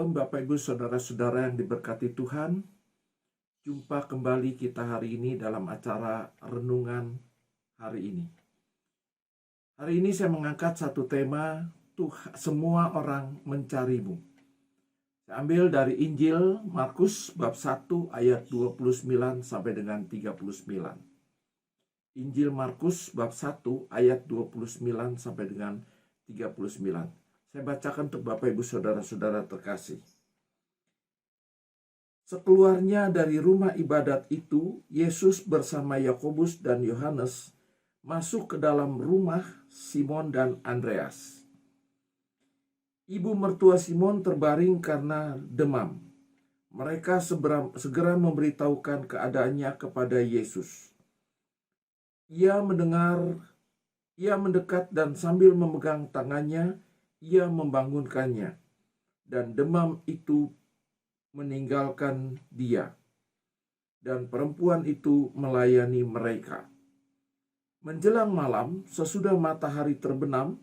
Shalom Bapak Ibu Saudara-saudara yang diberkati Tuhan. Jumpa kembali kita hari ini dalam acara renungan hari ini. Hari ini saya mengangkat satu tema, semua orang mencarimu. Saya ambil dari Injil Markus bab 1 ayat 29 sampai dengan 39. Injil Markus bab 1 ayat 29 sampai dengan 39. Saya bacakan untuk Bapak Ibu Saudara-saudara terkasih. Sekeluarnya dari rumah ibadat itu, Yesus bersama Yakobus dan Yohanes masuk ke dalam rumah Simon dan Andreas. Ibu mertua Simon terbaring karena demam. Mereka segera memberitahukan keadaannya kepada Yesus. Ia mendekat dan sambil memegang tangannya, ia membangunkannya, dan demam itu meninggalkan dia, dan perempuan itu melayani mereka. Menjelang malam, sesudah matahari terbenam,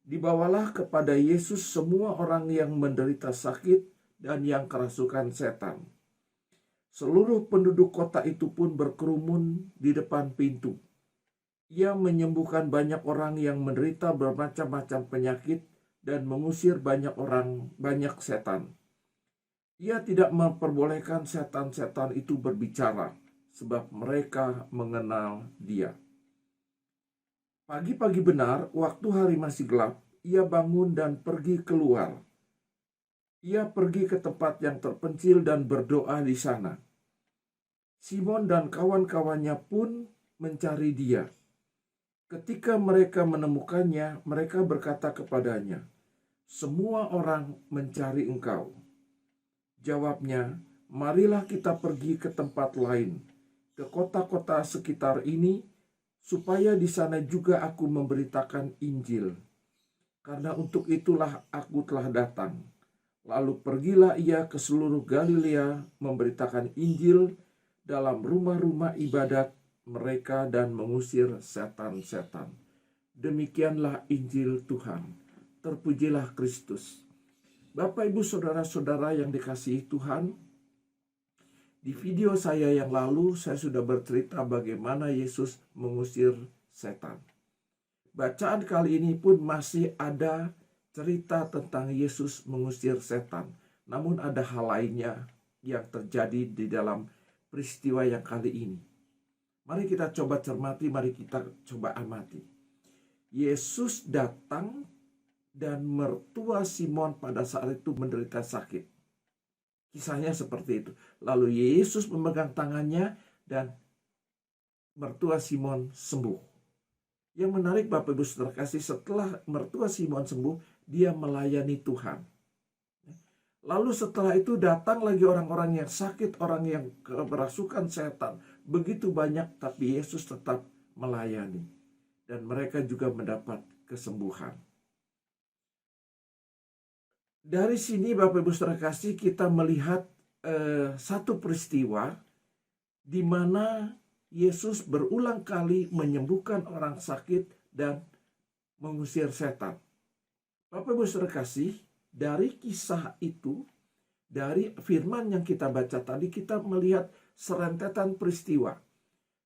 dibawalah kepada Yesus semua orang yang menderita sakit dan yang kerasukan setan. Seluruh penduduk kota itu pun berkerumun di depan pintu. Ia menyembuhkan banyak orang yang menderita bermacam-macam penyakit dan mengusir banyak setan. Ia tidak memperbolehkan setan-setan itu berbicara, sebab mereka mengenal dia. Pagi-pagi benar, waktu hari masih gelap, ia bangun dan pergi keluar. Ia pergi ke tempat yang terpencil dan berdoa di sana. Simon dan kawan-kawannya pun mencari dia. Ketika mereka menemukannya, mereka berkata kepadanya, "Semua orang mencari engkau." Jawabnya, "Marilah kita pergi ke tempat lain, ke kota-kota sekitar ini, supaya di sana juga aku memberitakan Injil. Karena untuk itulah aku telah datang." Lalu pergilah ia ke seluruh Galilea, memberitakan Injil dalam rumah-rumah ibadat mereka dan mengusir setan-setan. Demikianlah Injil Tuhan. Terpujilah Kristus. Bapak, Ibu, Saudara-saudara yang dikasihi Tuhan, di video saya yang lalu saya sudah bercerita bagaimana Yesus mengusir setan. Bacaan kali ini pun masih ada cerita tentang Yesus mengusir setan. Namun ada hal lainnya yang terjadi di dalam peristiwa yang kali ini. Mari kita coba cermati, mari kita coba amati. Yesus datang dan mertua Simon pada saat itu menderita sakit. Kisahnya seperti itu. Lalu Yesus memegang tangannya dan mertua Simon sembuh. Yang menarik Bapak Ibu Saudara kasih, setelah mertua Simon sembuh, dia melayani Tuhan. Lalu setelah itu datang lagi orang-orang yang sakit, orang yang kerasukan setan. Begitu banyak, tapi Yesus tetap melayani. Dan mereka juga mendapat kesembuhan. Dari sini Bapak Ibu Saudara kasih, kita melihat satu peristiwa di mana Yesus berulang kali menyembuhkan orang sakit dan mengusir setan. Bapak Ibu Saudara kasih, dari kisah itu, dari firman yang kita baca tadi, kita melihat serentetan peristiwa.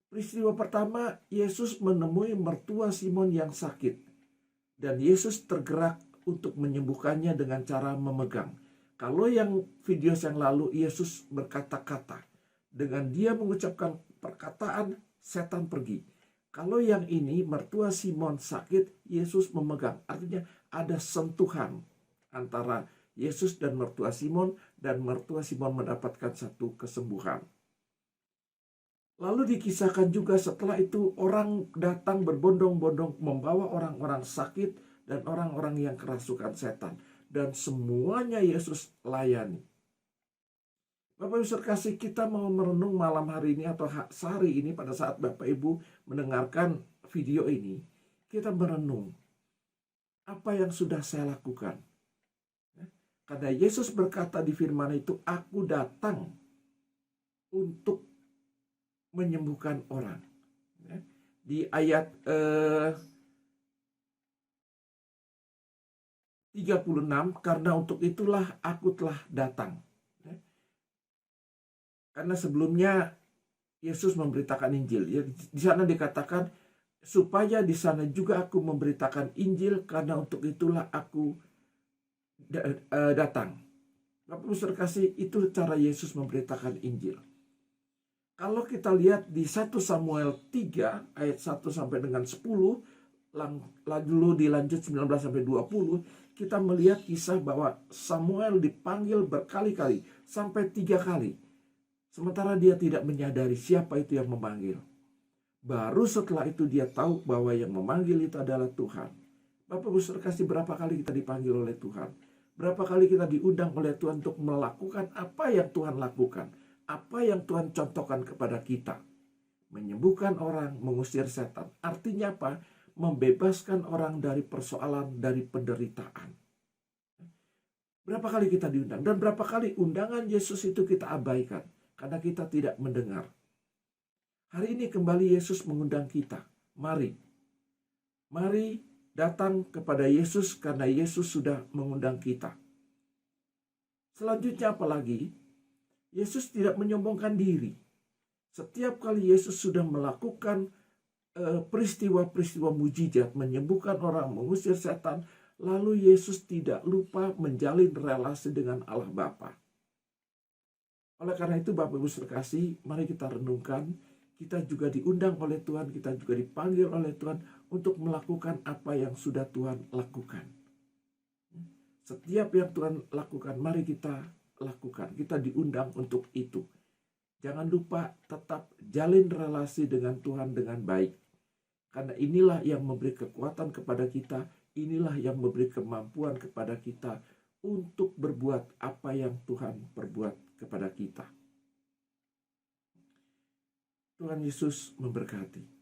Peristiwa pertama, Yesus menemui mertua Simon yang sakit. Dan Yesus tergerak untuk menyembuhkannya dengan cara memegang. Kalau yang video yang lalu, Yesus berkata-kata. Dengan dia mengucapkan perkataan, setan pergi. Kalau yang ini, mertua Simon sakit, Yesus memegang. Artinya ada sentuhan antara Yesus dan mertua Simon, dan mertua Simon mendapatkan satu kesembuhan. Lalu dikisahkan juga setelah itu orang datang berbondong-bondong membawa orang-orang sakit dan orang-orang yang kerasukan setan. Dan semuanya Yesus layani. Bapak Ibu kasih, kita mau merenung malam hari ini atau sehari ini pada saat Bapak Ibu mendengarkan video ini. Kita merenung, apa yang sudah saya lakukan? Karena Yesus berkata di firman itu, "Aku datang untuk menyembuhkan orang." Di ayat 36, karena untuk itulah aku telah datang. Karena sebelumnya Yesus memberitakan Injil. Ya, di sana dikatakan, supaya di sana juga aku memberitakan Injil, karena untuk itulah aku datang. Bapak Ibu Saudara kasih, itu cara Yesus memberitakan Injil. Kalau kita lihat di 1 Samuel 3 ayat 1 sampai dengan 10, lalu dilanjut 19 sampai 20, kita melihat kisah bahwa Samuel dipanggil berkali-kali sampai 3 kali. Sementara dia tidak menyadari siapa itu yang memanggil. Baru setelah itu dia tahu bahwa yang memanggil itu adalah Tuhan. Bapak Ibu Saudara kasih, berapa kali kita dipanggil oleh Tuhan? Berapa kali kita diundang oleh Tuhan untuk melakukan apa yang Tuhan lakukan? Apa yang Tuhan contohkan kepada kita? Menyembuhkan orang, mengusir setan. Artinya apa? Membebaskan orang dari persoalan, dari penderitaan. Berapa kali kita diundang? Dan berapa kali undangan Yesus itu kita abaikan karena kita tidak mendengar. Hari ini kembali Yesus mengundang kita. Mari datang kepada Yesus karena Yesus sudah mengundang kita. Selanjutnya apalagi? Yesus tidak menyombongkan diri. Setiap kali Yesus sudah melakukan peristiwa-peristiwa mujizat, menyembuhkan orang, mengusir setan, lalu Yesus tidak lupa menjalin relasi dengan Allah Bapa. Oleh karena itu Bapak Ibu sekasih, mari kita renungkan, kita juga diundang oleh Tuhan, kita juga dipanggil oleh Tuhan untuk melakukan apa yang sudah Tuhan lakukan. Setiap yang Tuhan lakukan, mari kita lakukan. Kita diundang untuk itu. Jangan lupa tetap jalin relasi dengan Tuhan dengan baik. Karena inilah yang memberi kekuatan kepada kita, inilah yang memberi kemampuan kepada kita untuk berbuat apa yang Tuhan perbuat kepada kita. Tuhan Yesus memberkati.